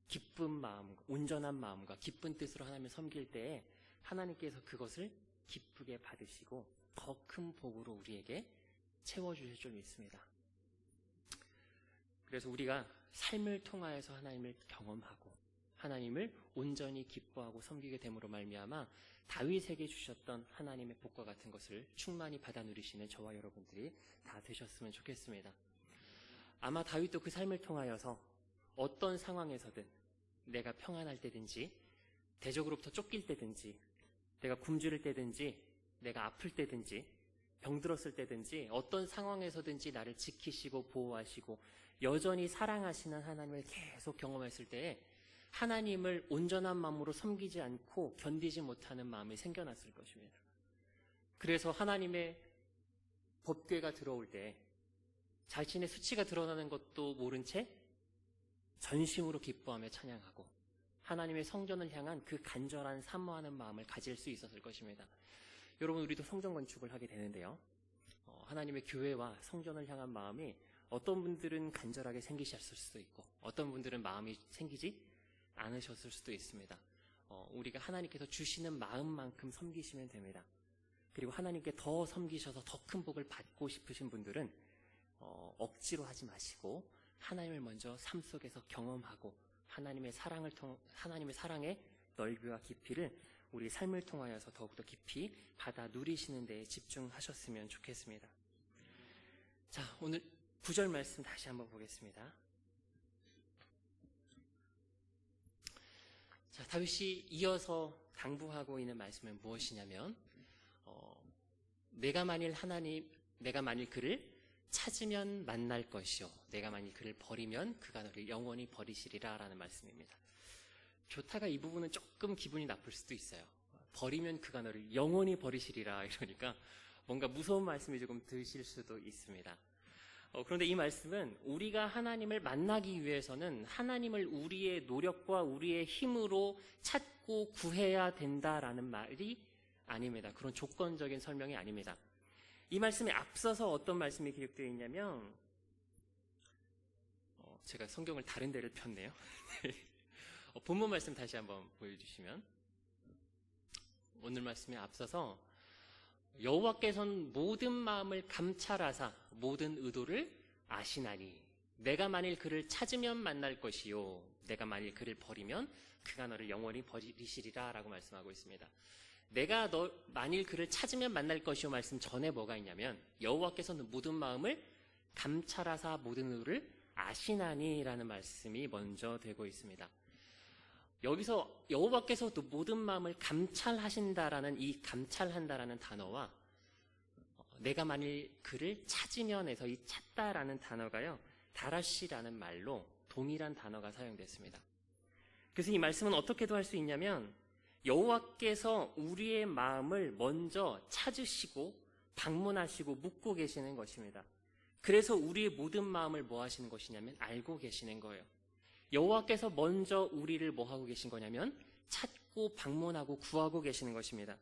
기쁜 마음, 온전한 마음과 기쁜 뜻으로 하나님을 섬길 때에 하나님께서 그것을 기쁘게 받으시고 더 큰 복으로 우리에게 채워주실 줄 믿습니다. 그래서 우리가 삶을 통하여서 하나님을 경험하고 하나님을 온전히 기뻐하고 섬기게 됨으로 말미암아 다윗에게 주셨던 하나님의 복과 같은 것을 충만히 받아 누리시는 저와 여러분들이 다 되셨으면 좋겠습니다. 아마 다윗도 그 삶을 통하여서 어떤 상황에서든 내가 평안할 때든지 대적으로부터 쫓길 때든지 내가 굶주릴 때든지 내가 아플 때든지 병들었을 때든지 어떤 상황에서든지 나를 지키시고 보호하시고 여전히 사랑하시는 하나님을 계속 경험했을 때에 하나님을 온전한 마음으로 섬기지 않고 견디지 못하는 마음이 생겨났을 것입니다. 그래서 하나님의 법궤가 들어올 때 자신의 수치가 드러나는 것도 모른 채 전심으로 기뻐하며 찬양하고 하나님의 성전을 향한 그 간절한 사모하는 마음을 가질 수 있었을 것입니다. 여러분, 우리도 성전 건축을 하게 되는데요. 하나님의 교회와 성전을 향한 마음이 어떤 분들은 간절하게 생기셨을 수도 있고 어떤 분들은 마음이 생기지 않으셨을 수도 있습니다. 우리가 하나님께서 주시는 마음만큼 섬기시면 됩니다. 그리고 하나님께 더 섬기셔서 더 큰 복을 받고 싶으신 분들은 억지로 하지 마시고 하나님을 먼저 삶 속에서 경험하고 하나님의 사랑의 넓이와 깊이를 우리 삶을 통하여서 더욱더 깊이 받아 누리시는 데에 집중하셨으면 좋겠습니다. 자, 오늘 9절 말씀 다시 한번 보겠습니다. 자, 다윗이 이어서 당부하고 있는 말씀은 무엇이냐면 내가 만일 그를 찾으면 만날 것이요 내가 만일 그를 버리면 그가 너를 영원히 버리시리라 라는 말씀입니다. 좋다가 이 부분은 조금 기분이 나쁠 수도 있어요. 버리면 그가 너를 영원히 버리시리라 이러니까 뭔가 무서운 말씀이 조금 드실 수도 있습니다. 그런데 이 말씀은 우리가 하나님을 만나기 위해서는 하나님을 우리의 노력과 우리의 힘으로 찾고 구해야 된다라는 말이 아닙니다. 그런 조건적인 설명이 아닙니다. 이 말씀에 앞서서 어떤 말씀이 기록되어 있냐면 제가 성경을 다른 데를 폈네요. 본문 말씀 다시 한번 보여주시면 오늘 말씀에 앞서서 여호와께서는 모든 마음을 감찰하사 모든 의도를 아시나니 내가 만일 그를 찾으면 만날 것이요 내가 만일 그를 버리면 그가 너를 영원히 버리시리라 라고 말씀하고 있습니다. 내가 만일 그를 찾으면 만날 것이요 말씀 전에 뭐가 있냐면 여호와께서는 모든 마음을 감찰하사 모든 의를 아시나니 라는 말씀이 먼저 되고 있습니다. 여기서 여호와께서도 모든 마음을 감찰하신다라는 이 감찰한다라는 단어와 내가 만일 그를 찾으면에서 이 찾다라는 단어가요 다라시라는 말로 동일한 단어가 사용됐습니다. 그래서 이 말씀은 어떻게도 할 수 있냐면 여호와께서 우리의 마음을 먼저 찾으시고 방문하시고 묻고 계시는 것입니다. 그래서 우리의 모든 마음을 뭐 하시는 것이냐면 알고 계시는 거예요. 여호와께서 먼저 우리를 뭐 하고 계신 거냐면 찾고 방문하고 구하고 계시는 것입니다.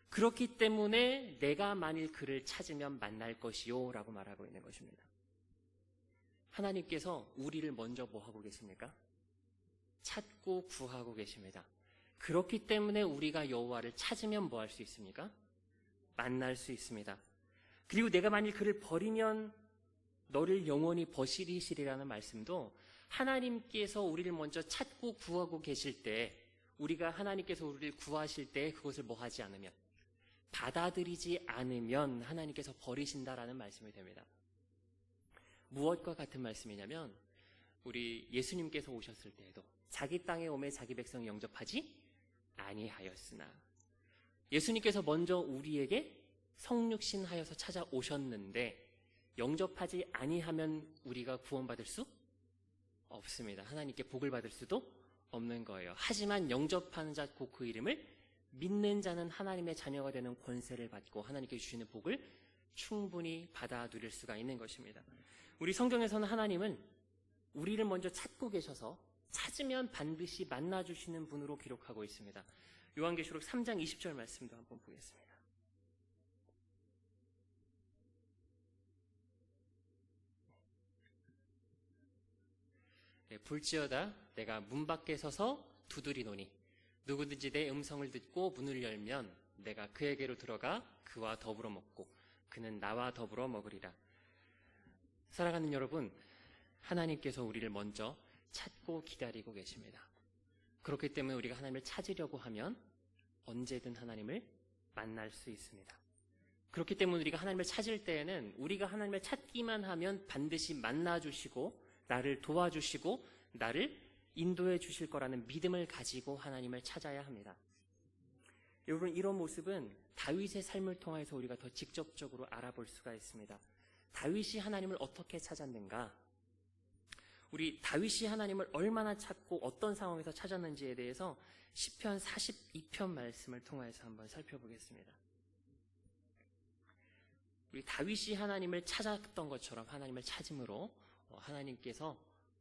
그렇기 때문에 내가 만일 그를 찾으면 만날 것이요 라고 말하고 있는 것입니다. 하나님께서 우리를 먼저 뭐 하고 계십니까? 찾고 구하고 계십니다. 그렇기 때문에 우리가 여호와를 찾으면 뭐 할 수 있습니까? 만날 수 있습니다. 그리고 내가 만일 그를 버리면 너를 영원히 버리시리라는 말씀도 하나님께서 우리를 먼저 찾고 구하고 계실 때 우리가 하나님께서 우리를 구하실 때 그것을 뭐 하지 않으면 받아들이지 않으면 하나님께서 버리신다라는 말씀이 됩니다. 무엇과 같은 말씀이냐면 우리 예수님께서 오셨을 때에도 자기 땅에 오매 자기 백성이 영접하지 아니하였으나 예수님께서 먼저 우리에게 성육신하여서 찾아오셨는데 영접하지 아니하면 우리가 구원받을 수 없습니다. 하나님께 복을 받을 수도 없는 거예요. 하지만 영접하는 자 곧 그 이름을 믿는 자는 하나님의 자녀가 되는 권세를 받고 하나님께 주시는 복을 충분히 받아 누릴 수가 있는 것입니다. 우리 성경에서는 하나님은 우리를 먼저 찾고 계셔서 찾으면 반드시 만나주시는 분으로 기록하고 있습니다. 요한계시록 3장 20절 말씀도 한번 보겠습니다. 볼지어다 내가 문 밖에 서서 두드리노니 누구든지 내 음성을 듣고 문을 열면 내가 그에게로 들어가 그와 더불어 먹고 그는 나와 더불어 먹으리라. 사랑하는 여러분, 하나님께서 우리를 먼저 찾고 기다리고 계십니다. 그렇기 때문에 우리가 하나님을 찾으려고 하면 언제든 하나님을 만날 수 있습니다. 그렇기 때문에 우리가 하나님을 찾을 때에는 우리가 하나님을 찾기만 하면 반드시 만나주시고 나를 도와주시고 나를 인도해 주실 거라는 믿음을 가지고 하나님을 찾아야 합니다. 여러분, 이런 모습은 다윗의 삶을 통해서 우리가 더 직접적으로 알아볼 수가 있습니다. 다윗이 하나님을 어떻게 찾았는가? 우리 다윗이 하나님을 얼마나 찾고 어떤 상황에서 찾았는지에 대해서 시편 42편 말씀을 통해서 한번 살펴보겠습니다. 우리 다윗이 하나님을 찾았던 것처럼 하나님을 찾음으로 하나님께서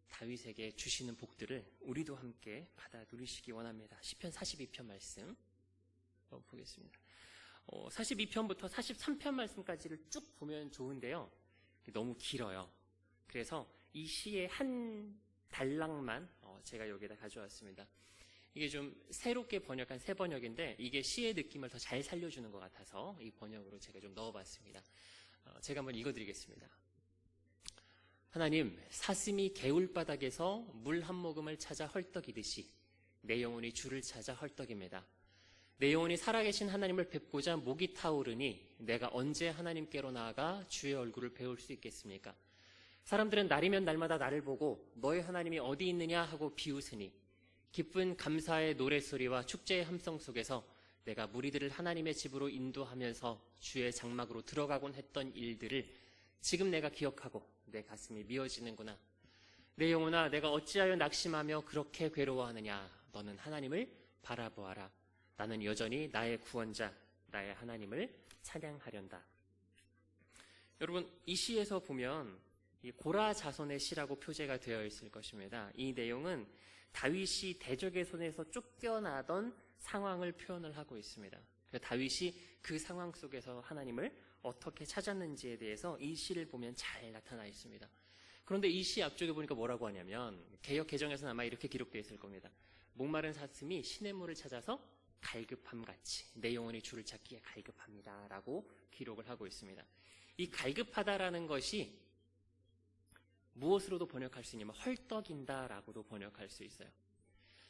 다윗에게 주시는 복들을 우리도 함께 받아 누리시기 원합니다. 시편 42편 말씀 보겠습니다. 42편부터 43편 말씀까지를 쭉 보면 좋은데요. 너무 길어요. 그래서 이 시의 한 단락만 제가 여기다 가져왔습니다. 이게 좀 새롭게 번역한 새 번역인데 이게 시의 느낌을 더 잘 살려주는 것 같아서 이 번역으로 제가 좀 넣어봤습니다. 제가 한번 읽어드리겠습니다. 하나님, 사슴이 개울바닥에서 물 한 모금을 찾아 헐떡이듯이 내 영혼이 주를 찾아 헐떡입니다. 내 영혼이 살아계신 하나님을 뵙고자 목이 타오르니 내가 언제 하나님께로 나아가 주의 얼굴을 배울 수 있겠습니까? 사람들은 날이면 날마다 나를 보고 너의 하나님이 어디 있느냐 하고 비웃으니 기쁜 감사의 노랫소리와 축제의 함성 속에서 내가 무리들을 하나님의 집으로 인도하면서 주의 장막으로 들어가곤 했던 일들을 지금 내가 기억하고 내 가슴이 미어지는구나. 내 영혼아, 내가 어찌하여 낙심하며 그렇게 괴로워하느냐. 너는 하나님을 바라보아라. 나는 여전히 나의 구원자, 나의 하나님을 찬양하련다. 여러분, 이 시에서 보면 이 고라 자손의 시라고 표제가 되어 있을 것입니다. 이 내용은 다윗이 대적의 손에서 쫓겨나던 상황을 표현을 하고 있습니다. 다윗이 그 상황 속에서 하나님을 어떻게 찾았는지에 대해서 이 시를 보면 잘 나타나 있습니다. 그런데 이 시 앞쪽에 보니까 뭐라고 하냐면 개역 개정에서는 아마 이렇게 기록되어 있을 겁니다. 목마른 사슴이 시냇물을 찾아서 갈급함같이 내 영혼이 주를 찾기에 갈급합니다 라고 기록을 하고 있습니다. 이 갈급하다라는 것이 무엇으로도 번역할 수 있냐면 헐떡인다라고도 번역할 수 있어요.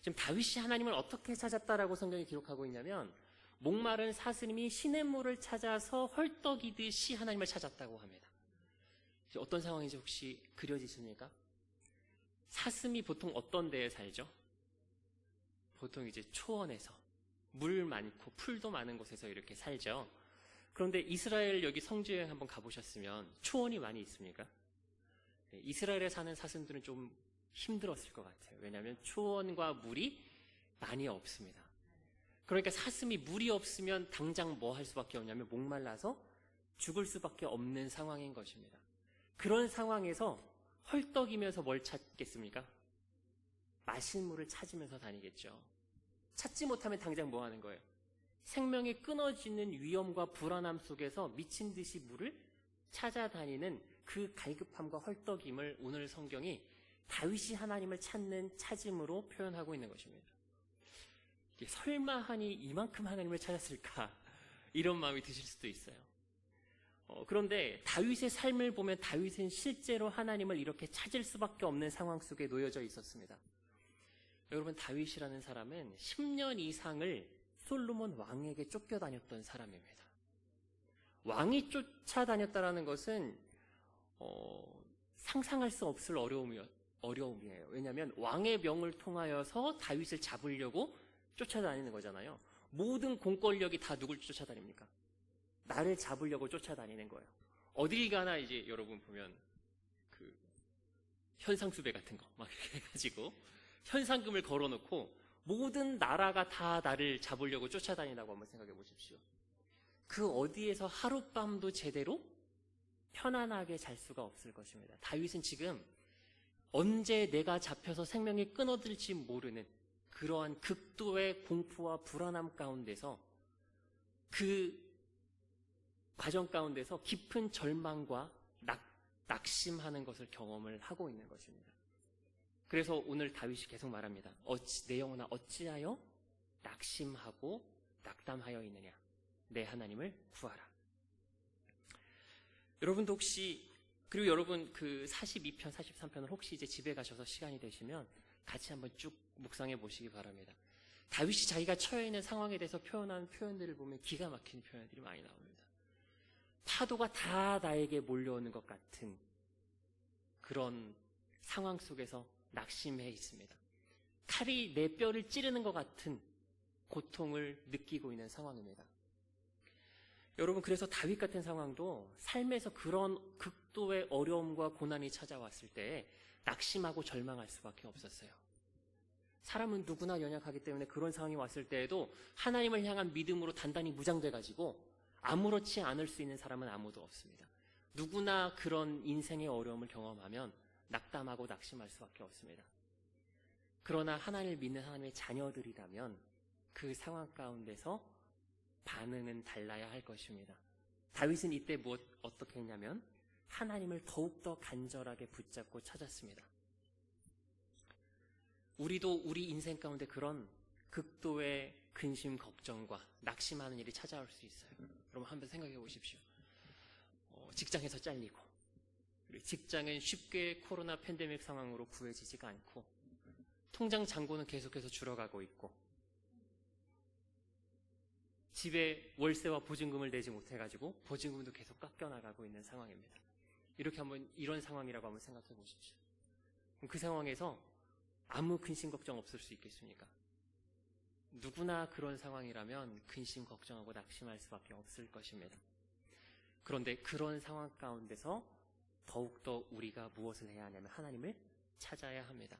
지금 다윗이 하나님을 어떻게 찾았다라고 성경이 기록하고 있냐면 목마른 사슴이 시냇물을 찾아서 헐떡이듯이 하나님을 찾았다고 합니다. 어떤 상황인지 혹시 그려지십니까? 사슴이 보통 어떤 데에 살죠? 보통 이제 초원에서 물 많고 풀도 많은 곳에서 이렇게 살죠. 그런데 이스라엘 여기 성지여행 한번 가보셨으면 초원이 많이 있습니까? 이스라엘에 사는 사슴들은 좀 힘들었을 것 같아요. 왜냐하면 초원과 물이 많이 없습니다. 그러니까 사슴이 물이 없으면 당장 뭐 할 수밖에 없냐면 목말라서 죽을 수밖에 없는 상황인 것입니다. 그런 상황에서 헐떡이면서 뭘 찾겠습니까? 마실 물을 찾으면서 다니겠죠. 찾지 못하면 당장 뭐 하는 거예요? 생명이 끊어지는 위험과 불안함 속에서 미친 듯이 물을 찾아다니는 그 갈급함과 헐떡임을 오늘 성경이 다윗이 하나님을 찾는 찾음으로 표현하고 있는 것입니다. 설마 하니 이만큼 하나님을 찾았을까? 이런 마음이 드실 수도 있어요. 그런데 다윗의 삶을 보면 다윗은 실제로 하나님을 이렇게 찾을 수밖에 없는 상황 속에 놓여져 있었습니다. 여러분, 다윗이라는 사람은 10년 이상을 솔로몬 왕에게 쫓겨다녔던 사람입니다. 왕이 쫓아다녔다는 것은 상상할 수 없을 어려움이에요. 왜냐하면 왕의 명을 통하여서 다윗을 잡으려고 쫓아다니는 거잖아요. 모든 공권력이 다 누굴 쫓아다닙니까? 나를 잡으려고 쫓아다니는 거예요. 어딜 가나 이제 여러분 보면 그 현상수배 같은 거 막 이렇게 해가지고 현상금을 걸어놓고 모든 나라가 다 나를 잡으려고 쫓아다닌다고 한번 생각해 보십시오. 그 어디에서 하룻밤도 제대로 편안하게 잘 수가 없을 것입니다. 다윗은 지금 언제 내가 잡혀서 생명이 끊어질지 모르는 그러한 극도의 공포와 불안함 가운데서 그 과정 가운데서 깊은 절망과 낙심하는 것을 경험을 하고 있는 것입니다. 그래서 오늘 다윗이 계속 말합니다. 내 영혼아 어찌하여 낙심하고 낙담하여 있느냐. 내 하나님을 구하라. 여러분도 혹시, 그리고 여러분 그 42편, 43편을 혹시 이제 집에 가셔서 시간이 되시면 같이 한번 쭉 묵상해 보시기 바랍니다. 다윗이 자기가 처해 있는 상황에 대해서 표현한 표현들을 보면 기가 막힌 표현들이 많이 나옵니다. 파도가 다 나에게 몰려오는 것 같은 그런 상황 속에서 낙심해 있습니다. 칼이 내 뼈를 찌르는 것 같은 고통을 느끼고 있는 상황입니다. 여러분, 그래서 다윗 같은 상황도 삶에서 그런 극도의 어려움과 고난이 찾아왔을 때 낙심하고 절망할 수밖에 없었어요. 사람은 누구나 연약하기 때문에 그런 상황이 왔을 때에도 하나님을 향한 믿음으로 단단히 무장돼가지고 아무렇지 않을 수 있는 사람은 아무도 없습니다. 누구나 그런 인생의 어려움을 경험하면 낙담하고 낙심할 수밖에 없습니다. 그러나 하나님을 믿는 하나님의 자녀들이라면 그 상황 가운데서 반응은 달라야 할 것입니다. 다윗은 이때 어떻게 했냐면 하나님을 더욱더 간절하게 붙잡고 찾았습니다. 우리도 우리 인생 가운데 그런 극도의 근심, 걱정과 낙심하는 일이 찾아올 수 있어요. 여러분 한번 생각해 보십시오. 직장에서 잘리고, 직장은 쉽게 코로나 팬데믹 상황으로 구해지지가 않고, 통장 잔고는 계속해서 줄어가고 있고, 집에 월세와 보증금을 내지 못해가지고 보증금도 계속 깎여나가고 있는 상황입니다. 이런 상황이라고 한번 생각해 보십시오. 그럼 그 상황에서 아무 근심 걱정 없을 수 있겠습니까? 누구나 그런 상황이라면 근심 걱정하고 낙심할 수밖에 없을 것입니다. 그런데 그런 상황 가운데서 더욱더 우리가 무엇을 해야 하냐면 하나님을 찾아야 합니다.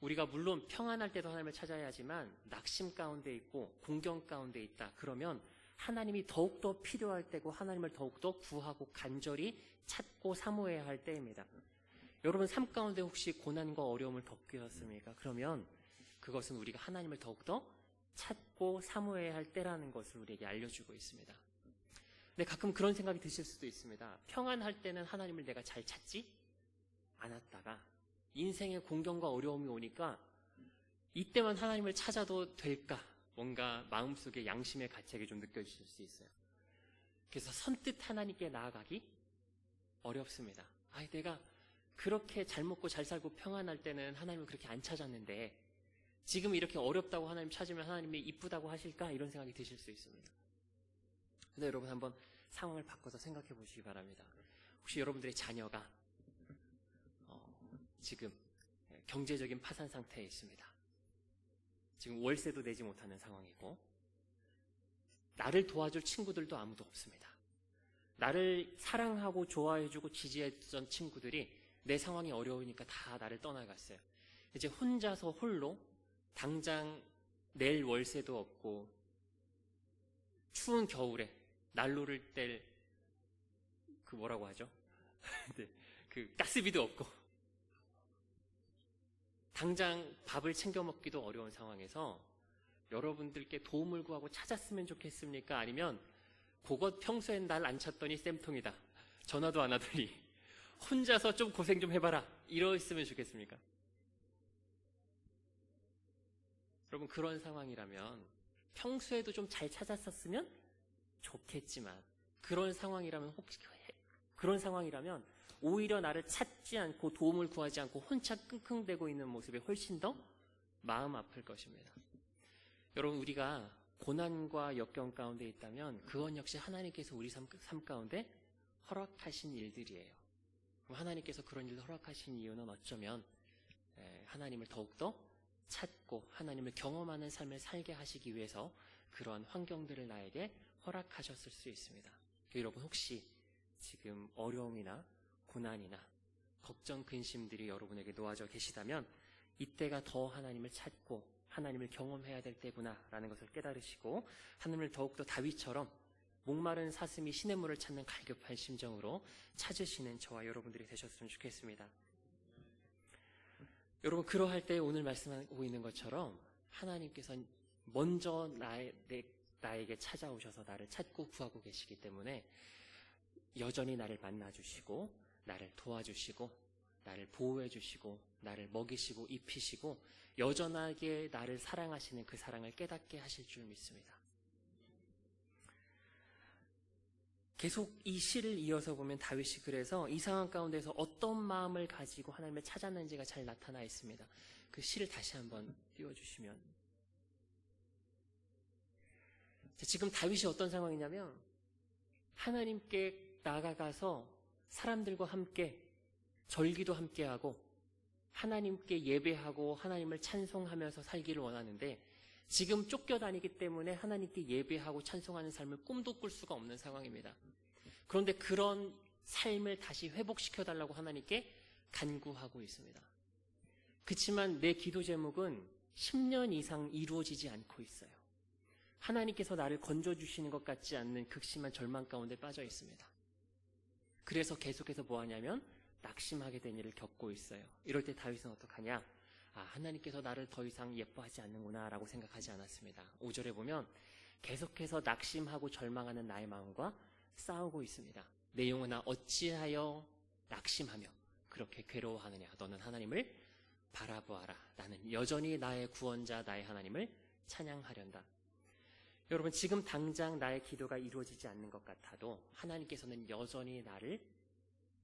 우리가 물론 평안할 때도 하나님을 찾아야 하지만 낙심 가운데 있고 공경 가운데 있다. 그러면 하나님이 더욱더 필요할 때고 하나님을 더욱더 구하고 간절히 찾고 사모해야 할 때입니다. 여러분 삶 가운데 혹시 고난과 어려움을 겪으셨습니까? 그러면 그것은 우리가 하나님을 더욱더 찾고 사모해야 할 때라는 것을 우리에게 알려주고 있습니다. 근데 가끔 그런 생각이 드실 수도 있습니다. 평안할 때는 하나님을 내가 잘 찾지 않았다가 인생의 공경과 어려움이 오니까 이때만 하나님을 찾아도 될까? 뭔가 마음속에 양심의 가책이 좀 느껴지실 수 있어요. 그래서 선뜻 하나님께 나아가기 어렵습니다. 내가 그렇게 잘 먹고 잘 살고 평안할 때는 하나님을 그렇게 안 찾았는데 지금 이렇게 어렵다고 하나님 찾으면 하나님이 이쁘다고 하실까? 이런 생각이 드실 수 있습니다. 근데 여러분 한번 상황을 바꿔서 생각해 보시기 바랍니다. 혹시 여러분들의 자녀가 지금 경제적인 파산 상태에 있습니다. 지금 월세도 내지 못하는 상황이고 나를 도와줄 친구들도 아무도 없습니다. 나를 사랑하고 좋아해주고 지지해주던 친구들이 내 상황이 어려우니까 다 나를 떠나갔어요. 이제 혼자서 홀로 당장 내일 월세도 없고 추운 겨울에 난로를 뗄 그 뭐라고 하죠? 그 가스비도 없고 당장 밥을 챙겨 먹기도 어려운 상황에서 여러분들께 도움을 구하고 찾았으면 좋겠습니까? 아니면 그것 평소엔 날 안 찾더니 쌤통이다. 전화도 안 하더니 혼자서 좀 고생 좀 해봐라. 이러셨으면 좋겠습니까? 여러분 그런 상황이라면 평소에도 좀 잘 찾았었으면 좋겠지만 그런 상황이라면 오히려 나를 찾지 않고 도움을 구하지 않고 혼자 끙끙대고 있는 모습이 훨씬 더 마음 아플 것입니다. 여러분 우리가 고난과 역경 가운데 있다면 그건 역시 하나님께서 우리 삶 가운데 허락하신 일들이에요. 그럼 하나님께서 그런 일을 허락하신 이유는 어쩌면 하나님을 더욱더 찾고 하나님을 경험하는 삶을 살게 하시기 위해서 그런 환경들을 나에게 허락하셨을 수 있습니다. 여러분 혹시 지금 어려움이나 고난이나 걱정, 근심들이 여러분에게 놓아져 계시다면 이때가 더 하나님을 찾고 하나님을 경험해야 될 때구나라는 것을 깨달으시고 하나님을 더욱더 다윗처럼 목마른 사슴이 시냇물을 찾는 갈급한 심정으로 찾으시는 저와 여러분들이 되셨으면 좋겠습니다. 여러분 그러할 때 오늘 말씀하고 있는 것처럼 하나님께서 먼저 나에게 찾아오셔서 나를 찾고 구하고 계시기 때문에 여전히 나를 만나주시고 나를 도와주시고 나를 보호해주시고 나를 먹이시고 입히시고 여전하게 나를 사랑하시는 그 사랑을 깨닫게 하실 줄 믿습니다. 계속 이 시를 이어서 보면 다윗이 그래서 이 상황 가운데서 어떤 마음을 가지고 하나님을 찾았는지가 잘 나타나 있습니다. 그 시를 다시 한번 띄워주시면 지금 다윗이 어떤 상황이냐면 하나님께 나아가서 사람들과 함께 절기도 함께하고 하나님께 예배하고 하나님을 찬송하면서 살기를 원하는데 지금 쫓겨다니기 때문에 하나님께 예배하고 찬송하는 삶을 꿈도 꿀 수가 없는 상황입니다. 그런데 그런 삶을 다시 회복시켜달라고 하나님께 간구하고 있습니다. 그렇지만 내 기도 제목은 10년 이상 이루어지지 않고 있어요. 하나님께서 나를 건져주시는 것 같지 않는 극심한 절망 가운데 빠져 있습니다. 그래서 계속해서 뭐 하냐면 낙심하게 된 일을 겪고 있어요. 이럴 때 다윗은 어떡하냐? 하나님께서 나를 더 이상 예뻐하지 않는구나 라고 생각하지 않았습니다. 5절에 보면 계속해서 낙심하고 절망하는 나의 마음과 싸우고 있습니다. 내 영혼아 어찌하여 낙심하며 그렇게 괴로워하느냐? 너는 하나님을 바라보아라. 나는 여전히 나의 구원자 나의 하나님을 찬양하련다. 여러분 지금 당장 나의 기도가 이루어지지 않는 것 같아도 하나님께서는 여전히 나를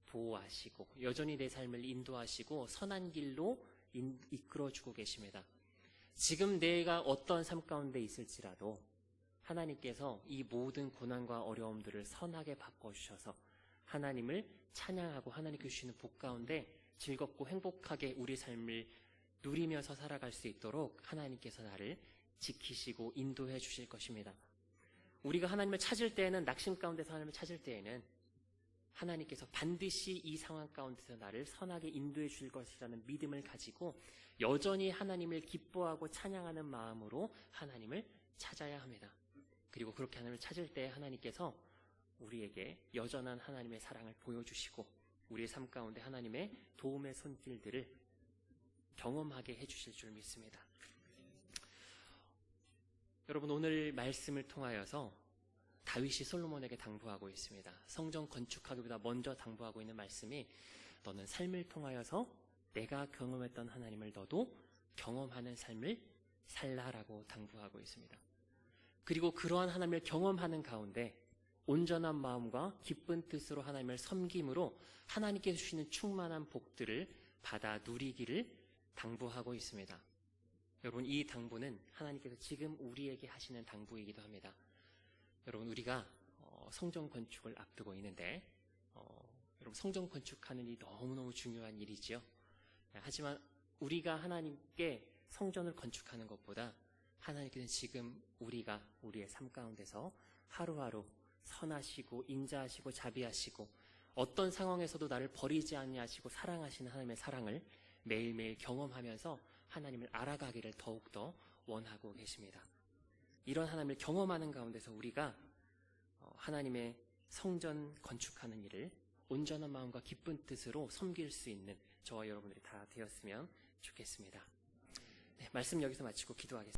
보호하시고 여전히 내 삶을 인도하시고 선한 길로 이끌어주고 계십니다. 지금 내가 어떤 삶 가운데 있을지라도 하나님께서 이 모든 고난과 어려움들을 선하게 바꿔주셔서 하나님을 찬양하고 하나님께 주시는 복 가운데 즐겁고 행복하게 우리 삶을 누리면서 살아갈 수 있도록 하나님께서 나를 지키시고 인도해 주실 것입니다. 우리가 하나님을 찾을 때에는 낙심 가운데서 하나님을 찾을 때에는 하나님께서 반드시 이 상황 가운데서 나를 선하게 인도해 줄 것이라는 믿음을 가지고 여전히 하나님을 기뻐하고 찬양하는 마음으로 하나님을 찾아야 합니다. 그리고 그렇게 하나님을 찾을 때 하나님께서 우리에게 여전한 하나님의 사랑을 보여주시고 우리의 삶 가운데 하나님의 도움의 손길들을 경험하게 해주실 줄 믿습니다. 여러분 오늘 말씀을 통하여서 다윗이 솔로몬에게 당부하고 있습니다. 성전 건축하기보다 먼저 당부하고 있는 말씀이 너는 삶을 통하여서 내가 경험했던 하나님을 너도 경험하는 삶을 살라라고 당부하고 있습니다. 그리고 그러한 하나님을 경험하는 가운데 온전한 마음과 기쁜 뜻으로 하나님을 섬김으로 하나님께서 주시는 충만한 복들을 받아 누리기를 당부하고 있습니다. 여러분, 이 당부는 하나님께서 지금 우리에게 하시는 당부이기도 합니다. 여러분, 우리가 성전 건축을 앞두고 있는데 여러분, 성전 건축하는 일이 너무너무 중요한 일이지요. 하지만 우리가 하나님께 성전을 건축하는 것보다 하나님께서는 지금 우리가 우리의 삶 가운데서 하루하루 선하시고 인자하시고 자비하시고 어떤 상황에서도 나를 버리지 아니하시고 사랑하시는 하나님의 사랑을 매일매일 경험하면서 하나님을 알아가기를 더욱더 원하고 계십니다. 이런 하나님을 경험하는 가운데서 우리가 하나님의 성전 건축하는 일을 온전한 마음과 기쁜 뜻으로 섬길 수 있는 저와 여러분들이 다 되었으면 좋겠습니다. 네, 말씀 여기서 마치고 기도하겠습니다.